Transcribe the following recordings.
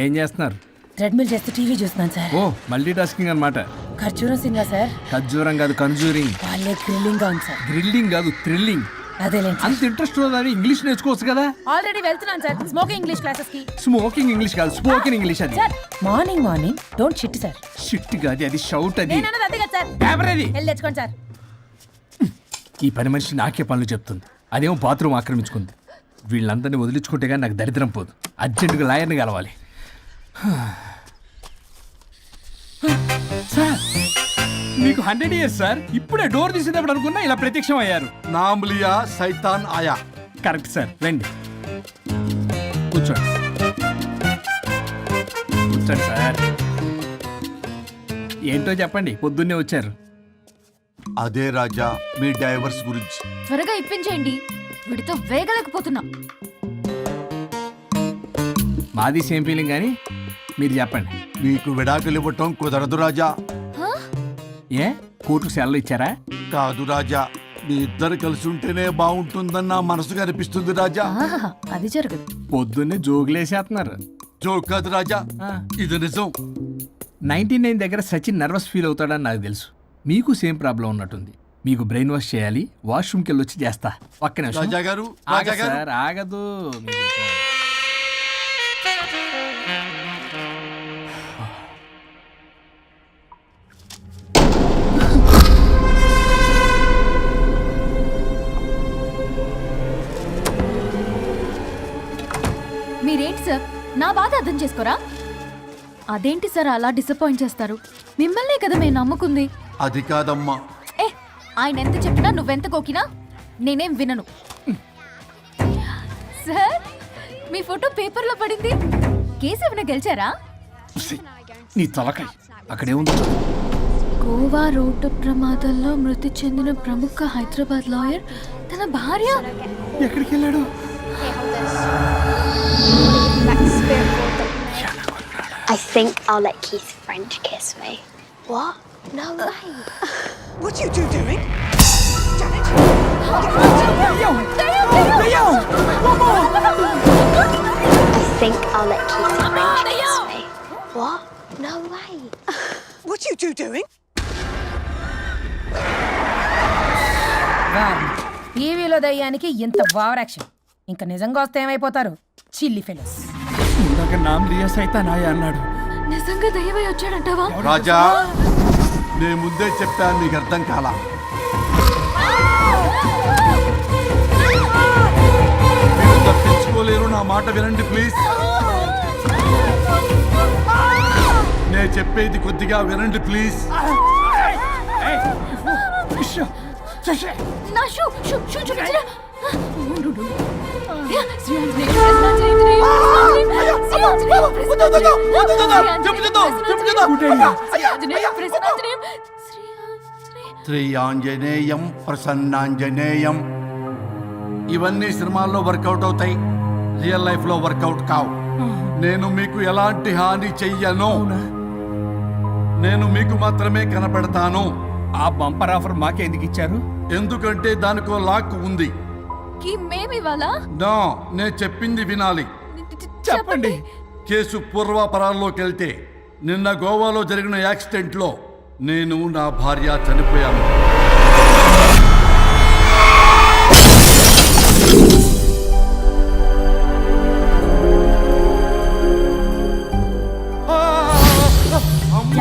ఏం చేస్తున్నారు? ట్రెడ్మిల్ చేస్తూ టీవీ చూస్తున్నాను సార్. ఓ మల్టీ టాస్కింగ్ అనమాట. ఖర్జూరం సింగా సార్. ఖర్జూరం కాదు కన్జూరింగ్. వాళ్ళే గ్రిల్లింగ్ గా ఉంది సార్. గ్రిల్లింగ్ కాదు థ్రిల్లింగ్. అదేలేండి. అంత ఇంట్రెస్ట్ ఉన్నదని ఇంగ్లీష్ నేర్చుకోవచ్చు కదా. ఆల్రెడీ వెళ్తున్నాను సార్ స్మోకింగ్ ఇంగ్లీష్ క్లాసెస్ కి. స్మోకింగ్ ఇంగ్లీష్ కాదు స్పోకెన్ ఇంగ్లీష్ అది. Sir morning don't shit sir. Shit కాదు అది షౌట్ అది. నేనన్నది అదే కదా సార్. పేపర్ అది. వెళ్ళి తెచ్చుకోండి సార్. ఈ పని మనిషి నాకే పనులు చెప్తుంది. అదేమో బాత్రూమ్ ఆక్రమించుకుంది. వీళ్ళందరినీ వదిలించుకుంటే కానీ నాకు దరిద్రం పోదు. అర్జెంటుగా లాయర్ని కలవాలి. సార్ మీకు 100 years సార్. ఇప్పుడే డోర్ తీసేటప్పుడు అనుకున్నా ఇలా ప్రత్యక్షం అయ్యారు. నామ్ లియా సైతాన్ ఆయా. Correct sir. రండి కూర్చోండి. కూర్చోండి సార్. ఏంటో చెప్పండి, పొద్దున్నే వచ్చారు. అదే రాజా మీ డైవర్స్ గురించి. త్వరగా ఇప్పించేయండి, వీడితో వేగలేకపోతున్నా. మాది సేమ్ ఫీలింగ్ కానీ మీరు చెప్పండి. మీకు విడాకులు ఇవ్వటం కుదరదు రాజా. ఏ కోర్టుకు సెలవు ఇచ్చారా? కాదు రాజా, మీ ఇద్దరు కలిసి ఉంటేనే బాగుంటుందని నా మనసుకు అనిపిస్తుంది రాజా. ఆహాహా, అది జరగదు. పొద్దున్నే జోగులేసేస్తున్నారు. జోక్ కాదు రాజా, ఆ. ఇది నిజం. 99 దగ్గర సచిన్ నర్వస్ ఫీల్ అవుతాడని నాకు తెలుసు. మీకు సేమ్ ప్రాబ్లం ఉన్నట్టుంది. మీకు బ్రెయిన్ వాష్ చేయాలి. వాష్రూమ్కి వెళ్ళి వచ్చి చేస్తా. ఒక్క నిమిషం. రాజా గారు, ఆగదు రాజా గారు. సార్, ఆగదు. మీరేంటి సార్ నా బాధ అర్థం చేసుకోరా? అదేంటి సార్ అలా డిసప్పాయింట్ చేస్తారు? మిమ్మల్నే కదా మేము నమ్ముకుంది. అది కాదమ్మా. ఏ ఆయన ఎంత చెప్పినా నువ్వెంత కోకినా నేనేం వినను. సార్ మీ ఫోటో పేపర్లో పడింది. కేసు ఏమైనా గెలిచారా? నీ తలకాయ అక్కడే ఉంది. గోవా రోడ్డు ప్రమాదంలో మృతి చెందిన ప్రముఖ హైదరాబాద్ లాయర్ తన భార్య ఎక్కడికి వెళ్ళాడు? I think I'll let Keith's friend kiss me. What? No way. What are you doing? Janet! I think I'll let Keith's friend kiss me. What? No way. What are you doing? టీవీలో దయ్యానికి ఇంత over action. ఇంకా నిజంగా వస్తే ఏమైపోతారు? చిల్లి fellows. ఇందాక నామ్ లియా సైతాన్ ఆయా అన్నాడు. నిజంగా దయ్యమై వచ్చాడంటావా? రాజా నేను ముందే చెప్పాను, నీకు అర్థం కాలా. మీరు తప్పించుకోలేరు, నా మాట వినండి ప్లీజ్. నేను చెప్పేది కొద్దిగా వినండి ప్లీజ్. నా షూ చూపించరా? శ్రీ ఆంజనేయం ప్రసన్నాంజనేయం. ఇవన్నీ సినిమాల్లో వర్కౌట్ అవుతాయి, రియల్ లైఫ్ లో వర్కౌట్ కావు. నేను మీకు ఎలాంటి హాని చెయ్యను. నేను మీకు మాత్రమే కనపడతాను. ఆ బంపర్ ఆఫర్ మాకే ఎందుకు ఇచ్చారు? ఎందుకంటే దానికో లాక్ ఉంది. మేమివాలా? నో, నేను చెప్పింది వినాలి. చెప్పండి. కేసు పూర్వాపరాల్లోకి వెళ్తే నిన్న గోవాలో జరిగిన యాక్సిడెంట్లో నేను నా భార్య చనిపోయాను.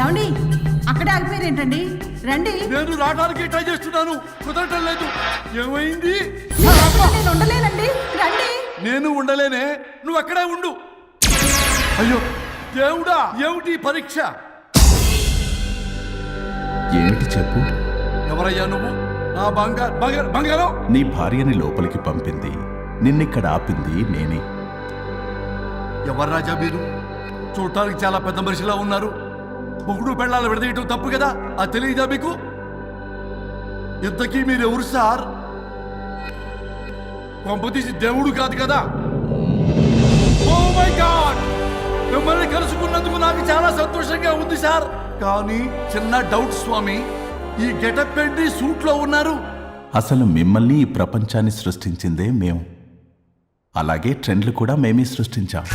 ఏమండి అక్కడే ఆగిపోయారు ఏంటండి? రండి. నేను రావడానికి ట్రై చేస్తున్నాను, కుదరటం లేదు. ఏమైంది? నేను ఉండలేనండి. రండి. నేను ఉండలేనే, నువ్వు అక్కడే ఉండు. అయ్యో దేవుడా, ఏమిటి పరీక్ష? ఏమిటి చెప్పు? ఎవరయ్యా నువ్వు? నా బంగారం. నీ భార్యని లోపలికి పంపింది, నిన్నిక్కడ ఆపింది నేనే. ఎవరు రాజా మీరు? చూడటానికి చాలా పెద్ద మనిషిలా ఉన్నారు. మొగుడు పెళ్ళాలు విడదీయటం తప్పు కదా, అది తెలియదా మీకు? ఇంతకీ మీరు ఎవరు సార్? పంపతీసి దేవుడు కాదు కదా? ఓ మై గాడ్, మిమ్మల్ని కలుసుకున్నందుకు నాకు చాలా సంతోషంగా ఉంది సార్. కానీ చిన్న డౌట్ స్వామి, ఈ గెటప్ ఏంటి సూట్ లో ఉన్నారు? అసలు మిమ్మల్ని ఈ ప్రపంచాన్ని సృష్టించిందే మేము. అలాగే ట్రెండ్లు కూడా మేమే సృష్టించాం.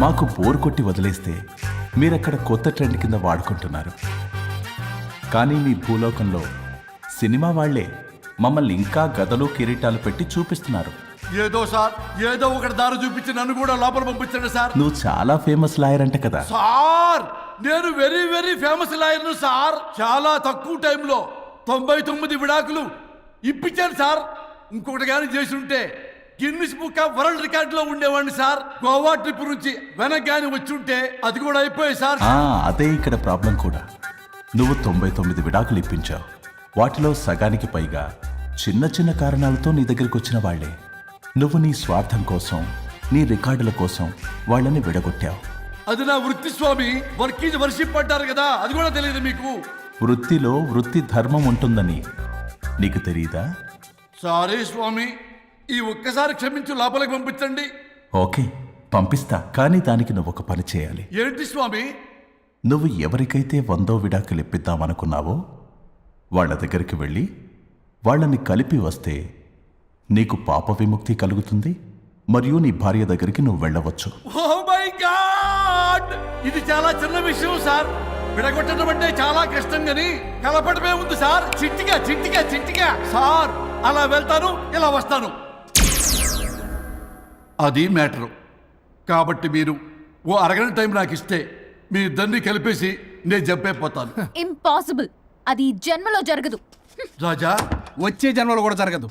మాకు బోర్ కొట్టి వదిలేస్తే మీరక్కడ కొత్త ట్రెండ్ కింద వాడుకుంటున్నారు. కానీ మీ భూలోకంలో సినిమా వాళ్లే మమ్మల్ని ఇంకా గదలు కిరీటాలు పెట్టి చూపిస్తున్నారు. ఏదో సార్, ఏదో ఒకటి దారి చూపించి నన్ను కూడా లోపల పంపించండి సార్. నువ్వు చాలా ఫేమస్ లాయర్ అంట కదా. సార్ నేను వెరీ వెరీ ఫేమస్ లాయర్ను సార్. చాలా తక్కువ టైంలో 99 విడాకులు ఇప్పించాను సార్. ఇంకొకటి కానీ చేసి ఉంటే Guinness book of world record లో ఉండేవాడిని సార్. గోవా ట్రిప్ నుంచి వెనక్ గాని వచ్చి ఉంటే అది కూడా అయిపోయాయి సార్. అదే ఇక్కడ ప్రాబ్లం కూడా. నువ్వు 99 విడాకులు ఇప్పించావు. వాటిలో సగానికి పైగా చిన్న చిన్న కారణాలతో నీ దగ్గరికి వచ్చిన వాళ్లే. నువ్వు నీ స్వార్థం కోసం, నీ రికార్డుల కోసం వాళ్ళని విడగొట్టావు. అది నా వృత్తి స్వామి. వర్క్ ఈజ్ వర్షిప్ అంటారు కదా, అది కూడా తెలియదు మీకు. వృత్తిలో వృత్తి ధర్మం ఉంటుందని నీకు తెలియదా? సారీ స్వామి, ఈ ఒక్కసారి క్షమించు, లోపలికి పంపించండి. ఓకే, పంపిస్తా. కానీ దానికి నువ్వు ఒక పని చేయాలి. ఏంటి స్వామి? నువ్వు ఎవరికైతే 100వ విడాకులు ఇప్పిద్దామనుకున్నావో వాళ్ళ దగ్గరికి వెళ్ళి వాళ్ళని కలిపి వస్తే నీకు పాప విముక్తి కలుగుతుంది. మరియు నీ భార్య దగ్గరికి నువ్వు వెళ్ళవచ్చు. ఓ మై గాడ్, ఇది చాలా చిన్న విషయం సార్. విడగొట్టడం అంటే చాలా కష్టం గని కలపడమే ఉంది సార్. చిట్టిగా చిట్టిగా చిట్టిగా సార్. అలా వెళ్తాను, ఇలా వస్తాను, అది మ్యాటరు. కాబట్టి మీరు ఓ అరగంట టైం నాకు ఇస్తే మీ ఇద్దరిని కలిపేసి నేను జంపైపోతాను. ఇంపాసిబుల్. అది ఈ జన్మలో జరగదు. రాజా, వచ్చే జన్మలో కూడా జరగదు.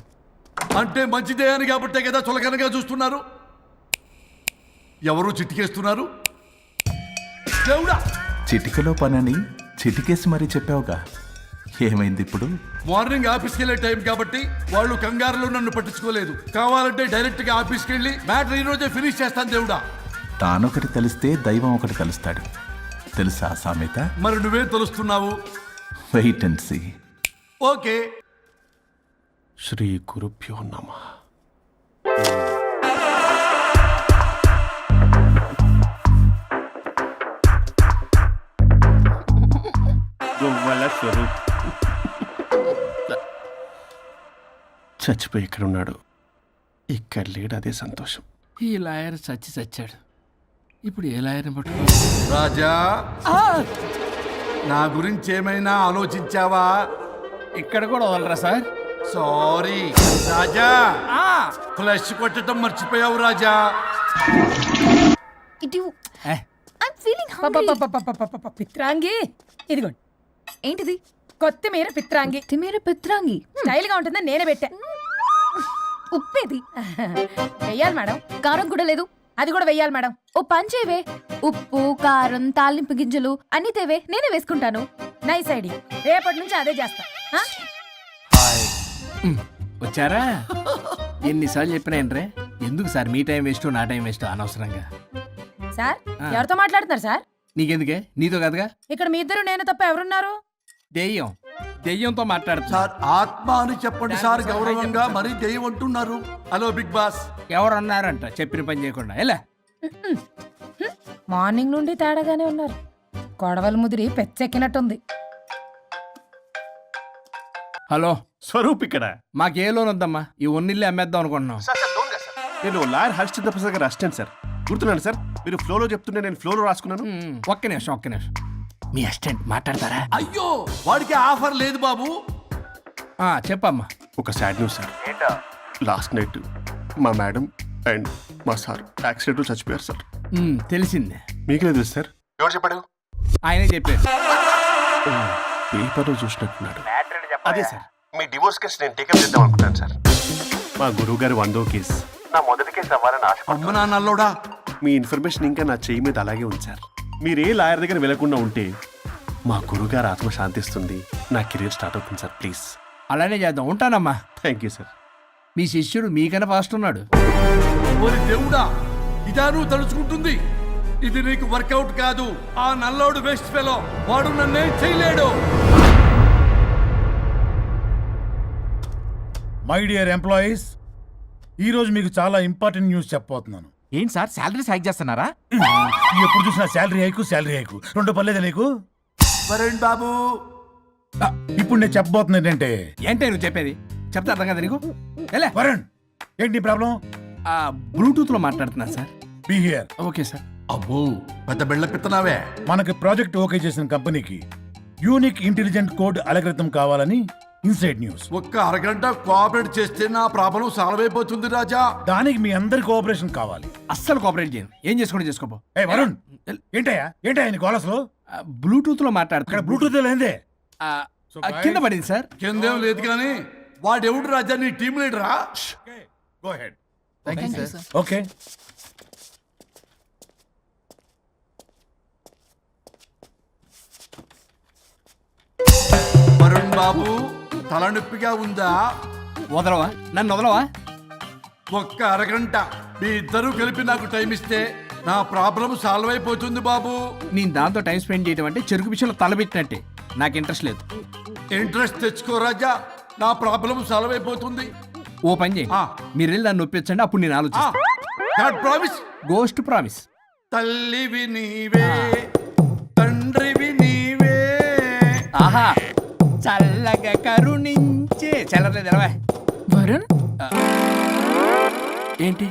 అంటే మంచిదే అని కాబట్టే కదా చులకనగా చూస్తున్నారు. ఎవరు చిట్టికేస్తున్నారు? దేవుడా, చిటికలో పనని చిటికేసి మరీ చెప్పావుగా. ఏమైంది ఇప్పుడు? మార్నింగ్ ఆఫీస్కి వెళ్ళే టైం కాబట్టి వాళ్ళు కంగారులో నన్ను పట్టించుకోలేదు. కావాలంటే డైరెక్ట్ గా ఆఫీస్కి వెళ్ళి మ్యాటర్ ఈ రోజే ఫినిష్ చేస్తాను. దేవుడా, తానొకటి తెలిస్తే దైవం ఒకటి కలుస్తాడు. తెలుసా సామెత? మరి నువ్వేం తెలుస్తున్నావు? Wait and see. ఓకే. శ్రీ గురుభ్యో నమః. గొవ్వల స్వరూప్ చచ్చిపోయి ఇక్కడ ఉన్నాడు. ఇక్కడ లేడు, అదే సంతోషం. ఈ లాయర్ చచ్చాడు. ఇప్పుడు ఏ లాయర్ని పట్టుకో? రాజా, నా గురించి ఏమైనా ఆలోచించావా? ఇక్కడ కూడా వదలరా సార్. సారీ రాజా, ఫ్లష్ కొట్టడం మర్చిపోయావు రాజా. ఇటు ఏ, ఐమ్ ఫీలింగ్ హంగ్రీ. పిత్రాంగి ఇదిగోండి. ఏంటిది? కొత్తిమీర పిత్రాంగి. తిమేర పిత్రాంగి. స్టైల్ గా ఉంటుందని నేనే పెట్టా. ఉప్పేది? వెయ్యాలి మేడం. కారం కూడా లేదు. అది కూడా వెయ్యాలి మేడం. ఓ పంచేవే. ఉప్పు, కారం, తాలింపు గింజలు అన్ని తేవే, నేనే వేసుకుంటాను. Nice idea. రేపటి నుంచి అదే చేస్తా. వచ్చారా? ఎన్నిసార్లు చెప్పినా ఏంట్రే? ఎందుకు సార్ మీ టైం వేస్ట్, నా టైం వేస్ట్ అనవసరంగా? సార్, ఎవరితో మాట్లాడుతున్నారు సార్? నీకెందుకే? నీతో కదగా. ఇక్కడ మీ ఇద్దరు నేను తప్ప ఎవరున్నారు? దెయ్యంతో మాట్లాడుతున్నా. సార్, ఆత్మ అని చెప్పండి సార్, గౌరవంగా. మరీ దెయ్యం అంటున్నారు. Hello big boss. ఎవరు అన్నారంట చెప్పిన పని చేయకుండా? ఎలా? మార్నింగ్ నుండి తేడాగానే ఉన్నారు. కొడవల ముదిరి పెచ్చెక్కినట్టుంది. హలో, స్వరూప్ ఇక్కడ. మాకే లోన్ వద్దమ్మా. ఈ ఒన్నిల్లు అమ్మేద్దాం అనుకుంటున్నాం. నేను లాయర్ హరిశ్చంద్ర ప్రసాద్ గారు అసిస్టెంట్ సార్. గుర్తున్నాను సార్, మీరు ఫ్లోలో చెప్తుంటే నేను ఫ్లోలో రాసుకున్నాను. ఒక్క నిమిషం. మీ అసిస్టెంట్ మాట్లాడతారా? అయ్యో, వాడికి ఆఫర్ లేదు బాబు. చెప్పమ్మా. ఒక sad news sir. Last night మా మేడం అండ్ మా సార్ యాక్సిడెంట్ చచ్చిపోయారు సార్. తెలిసిందే. మీకే తెలుసు సార్. ఎవరు చెప్పాడు? ఆయనే చెప్పారు. పేపర్లో చూసినట్టున్నాడు. అదే సార్, మీ డివోర్స్ కేసు నేను టేకప్ చేద్దాం అనుకుంటాను సార్. మా గురువు గారు 100వ కేసు నా మొదటి కేసు అవ్వాలని ఆశ. అమ్మ నాన్నల్లోడా, మీ ఇన్ఫర్మేషన్ ఇంకా నా చెయ్యి మీద అలాగే ఉంది సార్. మీరే లాయర్ దగ్గర వెళ్లకుండా ఉంటే మా గురువుగారు ఆత్మ శాంతిస్తుంది. నా కెరీర్ స్టార్ట్ అవుతుంది సార్. ప్లీజ్ అలానే చేద్దాం. ఉంటానమ్మా. Thank you sir. మీ శిష్యుడు మీకన్నా ఫాస్ట్ ఉన్నాడు. ఓరి దేవుడా, ఇదా నువ్వు తలుచుకుంటుంది? ఇది నీకు వర్కౌట్ కాదు. ఆ నల్లోడు వేస్ట్ ఫెలో, వాడు నన్నేం చేయలేడు. మై డియర్ ఎంప్లాయీస్, ఈరోజు మీకు చాలా ఇంపార్టెంట్ న్యూస్ చెప్పబోతున్నాను. ఏంటి సార్, శాలరీస్ హైక్ చేస్తున్నారా? ఎప్పుడు చూసినా శాలరీ హైకు రెండు పర్లేదా నీకు? వరుణ్ బాబు, ఇప్పుడు నేను చెప్పబోతున్నా ఏంటంటే, ఏంటే నువ్వు చెప్పేది? చెప్తా అర్థం కదా నీకు? వరుణ్, ఏంటి నీ ప్రాబ్లం? బ్లూటూత్ లో మాట్లాడుతున్నా sir. Be here. Okay sir. అబ్బో పెద్ద బిళ్ళ పిత్తనావే. మనకి ప్రాజెక్ట్ ఓకే చేసిన కంపెనీకి యూనిక్ ఇంటెలిజెంట్ కోడ్ అలకృతం కావాలని ఇన్సైడ్ న్యూస్. ఒక్క అరగంట కోఆపరేట్ చేస్తే నా ప్రాబ్లం సాల్వ్ అయిపోతుంది రాజా. దానికి మీ అందరి కోఆపరేషన్ కావాలి. అస్సలు కోఆపరేట్ చేయను. ఏం చేసుకోండి చేసుకోపో. ఏ వరుణ్, ఏంటయ్యా నీకు అసలు బ్లూటూత్ లో ఇక్కడ మాట్లాడుతున్నాడు. బ్లూటూత్ లేదే. కింద పడింది సార్. కిందేం లేదు కానీ వాడెవడు రాజా నీ టీం లీడరా? Go ahead. Sir. Okay. Varun బాబు తలనొప్పిగా ఉందా? వదలవా? నన్ను వదలవా? ఒక్క అరగంట మీ ఇద్దరూ కలిపి నాకు టైం ఇస్తే నా ప్రాబ్లం సాల్వ్ అయిపోతుంది బాబు. నేను దాంతో టైం స్పెండ్ చేయడం అంటే చెరుకు విషయంలో తలబెట్టినట్టే. నాకు ఇంట్రెస్ట్ లేదు. ఇంట్రెస్ట్ తెచ్చుకో రాజా, నా ప్రాబ్లం సాల్వ్ అయిపోతుంది. ఓ పని చేయండి, మీరు వెళ్ళి నన్ను ఒప్పించండి, అప్పుడు నేను ఆలోచిస్తాను. ప్రామిస్. Ghost promise. తల్లివి నీవే, తండ్రివి నీవే. ఆహా, చల్లగా కరుణించే చల్లలేదు ఎలవా. వరుణ్, ఏంటి?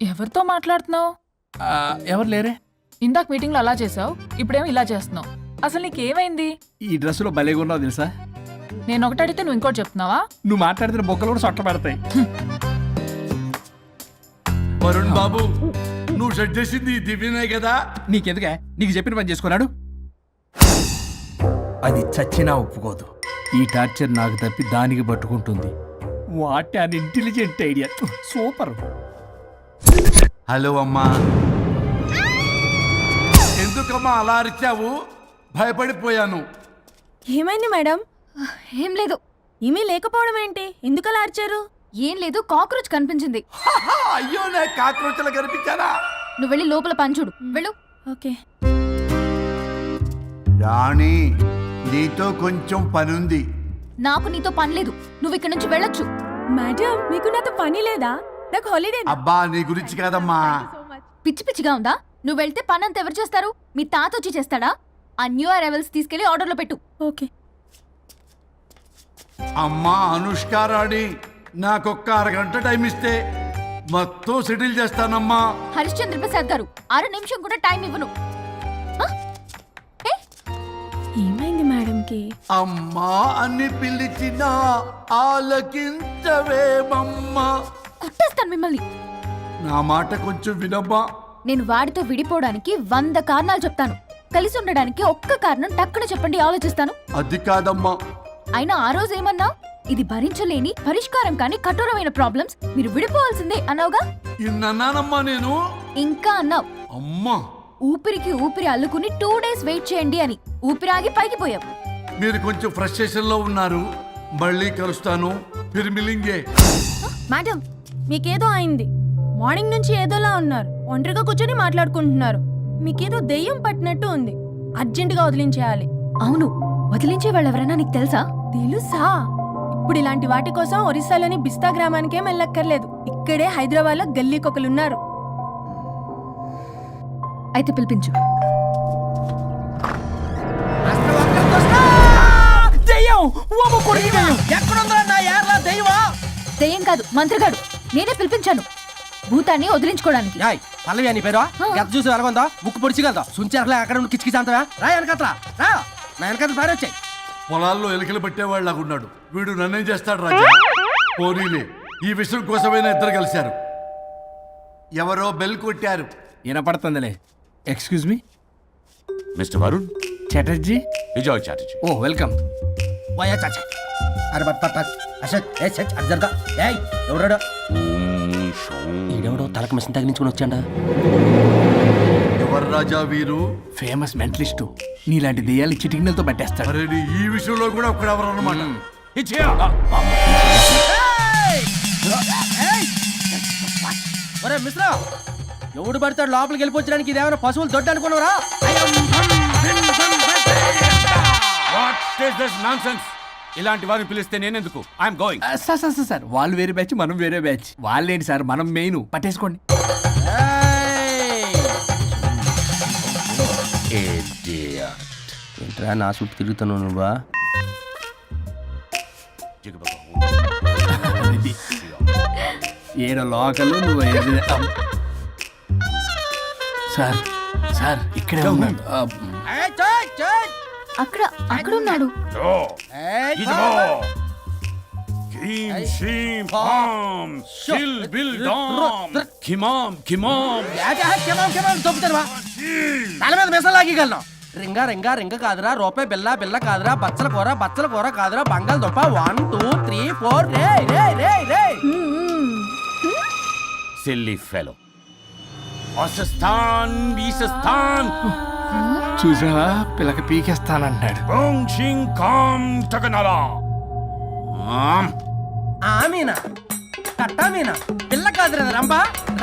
ఎవరితో మాట్లాడుతున్నావు? ఎవరు లేరే? ఇందాక మీటింగ్ లో అలా చేసావు, ఇప్పుడేమో ఇలా చేస్తున్నావు. అసలు నీకేమైంది? ఈ డ్రెస్సులో భలేగా ఉన్నావు తెలుసా? నేను ఒకటి అడిగితే నువ్వు ఇంకోటి చెప్తున్నావా? నువ్వు మాట్లాడితే బొక్కలు కూడా సొట్ట పెడతాయి. వరుణ్ బాబు, నువ్వు సెట్ చేసింది ఈ దివ్యనే కదా? నీకెందుకే? నీకు చెప్పిన పని చేసుకున్నాడు. అది చచ్చినా ఒప్పుకోదు. ఈ టార్చర్ నాకు తప్పి దానికి పట్టుకుంటుంది. What an intelligent idea. Super. Hello అమ్మా. ఎందుకమ్మా అలా అరిచావు? భయపడిపోయాను. ఏమైంది మేడం? ఏం లేదు. ఏమీ లేకపోవడం ఏంటి? ఎందుకు అలా అరిచారు? ఏం లేదు, కాక్రోచ్ కనిపించింది. అయ్యో, నా కాక్రోచ్లు కనిపించారా? నువ్వు వెళ్ళి లోపల పని చూడు. వెళ్ళు. ఓకే. రాణి, నీతో కొంచెం పనుంది. నాకు నీతో పని లేదు. నువ్వు ఇక్కడ నుంచి వెళ్ళొచ్చు. మేడం, మీకు నాతో పని లేదా? నాకు హాలిడే. అబ్బా, నీ గురించి కాదమ్మా. పిచ్చి పిచ్చిగా ఉందా? నువ్వు వెళ్తే పని అంతా ఎవరు చేస్తారు? మీ తాత వచ్చి చేస్తాడా? ఆ న్యూ అరైవల్స్ తీసుకెళ్లి ఆర్డర్లో పెట్టు. ఓకే. అమ్మా అనుష్క రాణి, నాకొక్క అరగంట టైం ఇస్తే మొత్తం సెటిల్ చేస్తానమ్మా. హరిశ్చంద్ర ప్రసాద్ గారు, 6 నిమిషం కూడా టైం ఇవ్వను. ఏమైంది మేడంకి? అమ్మా అని పిలిచిన ఆలకించవేమమ్మా. కొట్టేస్తాను మిమ్మల్ని. నా మాట కొంచెం వినమ్మా. నేను వాడితో విడిపోవడానికి 100 కారణాలు చెప్తాను. కలిసి ఉండడానికి ఒక్క కారణం టక్కున చెప్పండి, ఆలోచిస్తాను. అది కాదమ్మా. అయినా ఆ రోజు ఏమన్నా? ఇది భరించలేని, పరిష్కారం కాని కఠోరమైన ప్రాబ్లమ్స్, మీరు విడిపోవాల్సిందే అన్నావుగా. ఇన్నానమ్మా నేను. ఇంకా అన్నావు. అమ్మా, ఊపిరికి ఊపిరి అల్లుకుని 2 days వెయిట్ చేయండి అని. ఊపిరాగి పైకి పోయావు. మీరు కొంచెం ఫ్రస్ట్రేషన్ లో ఉన్నారు. మళ్ళీ కలుస్తాను. ఫిర్మిలింగే. మేడం, మీకేదో అయింది. మార్నింగ్ నుంచి ఏదోలా ఉన్నారు. ఒంటరిగా కూర్చొని మాట్లాడుకుంటున్నారు. మీకేదో దెయ్యం పట్టినట్టు ఉంది. అర్జెంటుగా వదిలించేయాలి. అవును, వదిలించే వాళ్ళెవరైనా నీకు తెలుసా? తెలుసా? ఇప్పుడు ఇలాంటి వాటి కోసం ఒరిస్సాలోని బిస్తా గ్రామానికేం వెళ్ళక్కర్లేదు. ఇక్కడే హైదరాబాద్ లో గల్లీకొకలున్నారు. అయితే పిలిపించు. దెయ్యం కాదు, మంత్రిగాడు. నేనే పిలిపించాను భూతాన్ని వదిలించుకోవడానికి. పల్లవి అని పేరు గత చూసి వెలగొందా ముక్కు పొడిచిగలదా సుంచరలే అక్కడ కిచకిచ అంతవా రా వెనకట్రా రా నా వెనకట్ల పారి వచ్చాయి. పొలాల్లో ఎలుకలు పట్టేవాళ్ళగున్నాడు వీడు. నన్నేం చేస్తాడు రాజా? పోనీలే, ఈ విషయం కోసమైనా ఇద్దరు కలిశారు. ఎవరో బెల్ కొట్టారు. వినపడుతుందిలే. Excuse me mister Varun, Chatterjee. Vijay Chatterjee. Oh welcome. వయా చాచా అరే బట్ పట్ అశోక్ ఏ సెట్ అర్జర్గా ఏయ్ ఎవరాడు? ఈడెవడో తలకు మిషన్ తగిలించుకుని వచ్చాడా? ఎవరు రాజా వీరు? Famous mentalist. నీలాంటి దెయ్యాలు చిటికినలతో పట్టేస్తాడు. అరే, ఈ విషయంలో కూడా ఒకడెవరు అన్నమాట. ఒరే మిశ్రా, ఎవడు పడతాడు లోపలికి వెళ్ళిపోవడానికి? ఇదేమైనా పశువులు దొడ్డు అనుకున్నారా? ఇలాంటి వారిని పిలిస్తే నేనెందుకు? I'm going. సార్ వాళ్ళు వేరే బ్యాచ్, మనం వేరే బ్యాచ్. వాళ్ళేంటి సార్, మనం మెయిన్. పట్టేసుకోండి. ఏంట్రా నా చుట్టూ తిరుగుతున్నావు నువ్వా? ఏడో లోకలు నువ్వు సార్ సార్ ఇక్కడే ఉన్నాడు అక్కడ అక్కడ ఉన్నాడు. తల మీద మెసలు లాగగలను. రింగా రింగా రింగ కాదురా, రూపాయి బిల్ల బిల్ల కాదురా, బచ్చల కూర కాదురా, బంగాళదుంప 1 2 3 4 రే రే రే రే. Silly fellow. అసస్థాన్ బీసస్థాన్ చూసావా పిల్లకి పీకేస్తానంటాడు. Bong com తగనరా. ఆమీనా కట్టామీనా పిల్ల కాదురా రంభ,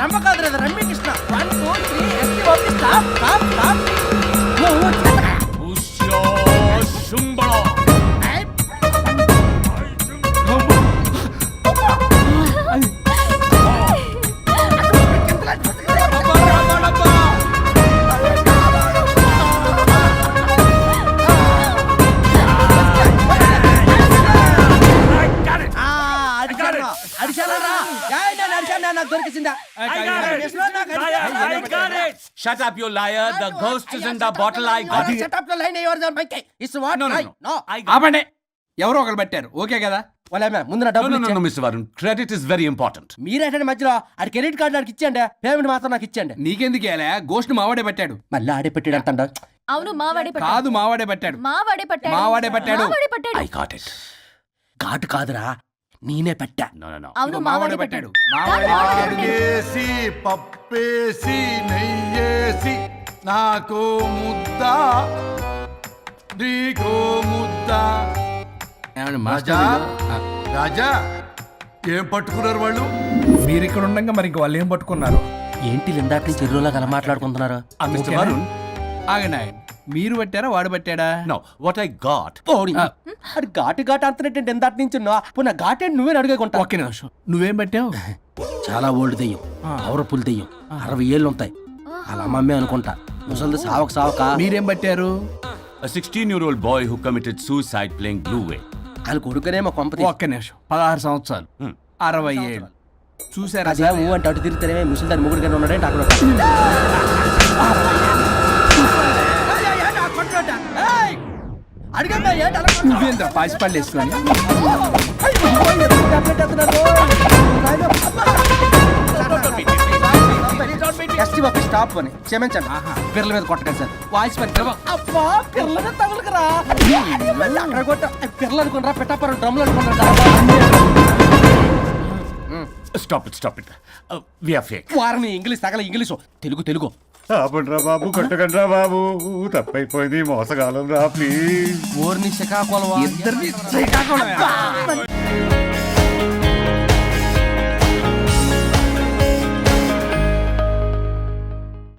రంభ కాదురా Ramya Krishna. 1 2 3 ST OP stop stop stop. ఉష్యో శుంబళ. Shut up, you liar. The ghost is in the bottle. I got it. No, no, no. ఆపండి, ఎవరో ఒకరు పెట్టారు. ఓకే కదా? ముందు నా No, డబ్బులు no, no, ఇచ్చేయండి. no, Mr. Varun. Credit is very important. మీరేంటంటే మధ్యలో ఆడి క్రెడిట్ కార్డు నాకు ఇచ్చేయండి, పేమెంట్ మాత్రం నాకు ఇచ్చేయండి. నీకెందుకు ఇలా గోష్ట్ మావాడే పెట్టాడు. మళ్ళీ ఆడే పెట్టాడు అంట. అవును మావాడే పట్టాడు. కాదు మావాడే పెట్టాడు. మావాడే పట్టాడు. మావాడే పట్టాడు. మావాడే పట్టాడు. I got it. ఘాటు కాదురా, నేనే పెట్టా. No, no, no. అవును మావాడే పట్టాడు. అడిగేసి పప్పేసి నెయ్యేసి నాకు ముద్ద నీకో ముద్ద. ఏమండి రాజా మాస్టర్, రాజా ఏం పట్టుకున్నారు వాళ్ళు? మీరు ఇక్కడ ఉండగా మరి ఇంక వాళ్ళు ఏం పట్టుకున్నారు? ఏంటి ఇందాక నుంచి చెరువులో కల మాట్లాడుకుంటున్నారు? Mr. Varun. ఆగండి ఆయన, మీరు పట్టారా వాడు పట్టాడా? No, what I got. అది ఘాటు ఘాటు అంతనేటంటే ఎందాటి నుంచి పునః ఘాటేంటి నువ్వే అడుగుకుంటా. ఒక్క నిమిషం, నువ్వేం పట్టావు? చాలా ఓల్డ్ దెయ్యం, పవర్ఫుల్ దెయ్యం, 60 ఏళ్ళు ఉంటాయి. అలా అమ్మమ్మే అనుకుంటా. ముసలిది సావక సావక. మీరేం పట్టారు? A 16-year-old boy who committed suicide playing Blue Whale. ఆయన కొడుకునేమో కొంపతి. ఒక్క నిమిషం, 16 సంవత్సరాలు, 60 ఏళ్ళు. చూసారా అదే ఊ అంటే అటు తిరిగితేనే ముసలి దాని ముగుడు కానీ ఉన్నాడంటే అక్కడ. అడిగండి ఏంటి అలా నువ్వేంద్ర పాసిపళ్ళు వేసుకొని? ఎస్టీ బాబు స్టాప్ అని క్షమించండి. పిర్ల మీద కొట్టకండి సార్. వాయిస్ పని అబ్బా పిర్ల మీద తగులుకురా. అక్కడ కొట్ట పిర్లు అనుకున్నారా, పెట్టాపరం డ్రమ్లు అనుకున్నారా? Stop it. We are fake. వారిని ఇంగ్లీష్ తగల ఇంగ్లీషు, తెలుగు తెలుగు. ఆపండ్రా బాబు, కొట్టకండ్రా బాబు, తప్పైపోయింది, మోసగాలం రా ప్లీజ్. ఓర్ని శ్రీకాకుళం ఇద్దరిని శ్రీకాకుళమే.